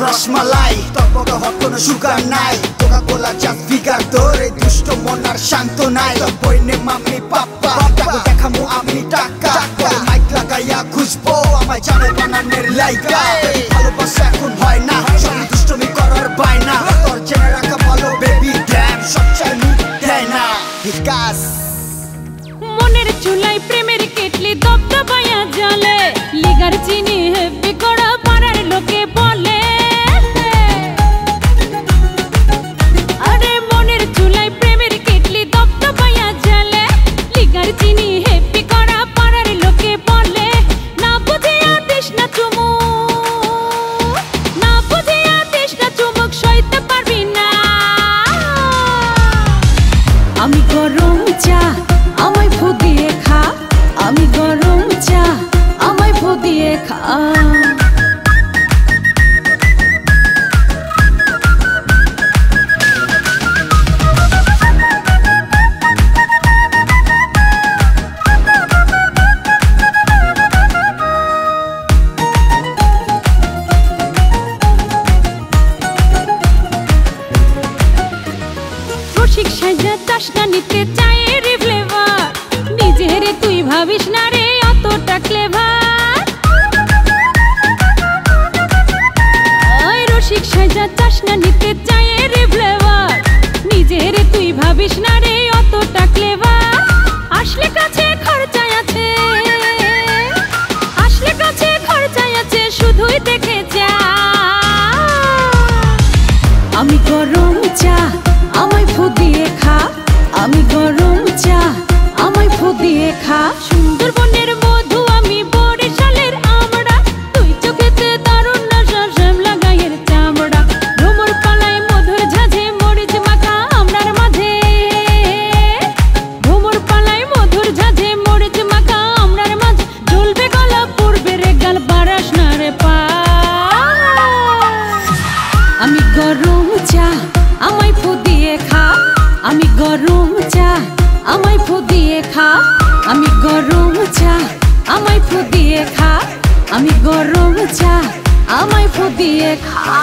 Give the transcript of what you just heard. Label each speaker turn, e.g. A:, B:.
A: rasmalai তকবক hot কোনো sugar নাই Coca কোলা just figure তোরে দুষ্ট মন আর শান্ত নাই বইনে মাম্মি পাপ্পা টাকা দেখামু আমি টাকা মাইক লাগাইয়া খুঁজবো আমায় জানে বানানের লাইকা ভালোবাসা এখন হয় না সব দুষ্টমি করার বায়না তোর জেনে রাখা ভালো বেবি ড্যাম সবচাই মুখ দেয় না বিকাশ
B: মনের চুলাই প্রেমের কেটলি দবদবাইয়া জ্বলে লিগার চিনি হেব্বি করা পাড়ার লোকে বলে আমি গরম চা আমায় ফু দিয়ে খা আমি গরম চা আমায় ফু দিয়ে খা রসিক সাজা চাষটা নিতে চাই রে ফ্লেভার নিজের তুই ভাবিস না রে অতটা ক্লেভার রসিক সাজা চাষটা নিতে চাই রে ফ্লেভার নিজের তুই ভাবিস না রে অতটা ক্লেভার আসলে কাছে খরচায় আছে আসলে কাছে খরচায় আছে শুধুই দেখে যা আমি গরম চা আমায় ফু দিয়ে খা আমি গরম চা আমায় ফু দিয়ে খা সুন্দরবনের মধু আমি বরিশালের আমড়া তুই চোখেতে দারুণ নশা শ্যামলা গায়ের চামড়া ভ্রমর পালায় মধুর ঝাঁঝে মরিচ মাখা আমরার মাঝে ভ্রমর পালায় মধুর ঝাঁঝে মরিচ মাখা আমরার মাঝে জ্বলবে গলা পড়বে রে গাল বারাস না রে পা আমি গরম চা আমায় ফু দিয়ে খা আমি গরম চা আমায় ফু দিয়ে খা আমি গরম চা আমায় ফু দিয়ে খা আমি গরম চা আমায় ফু দিয়ে খা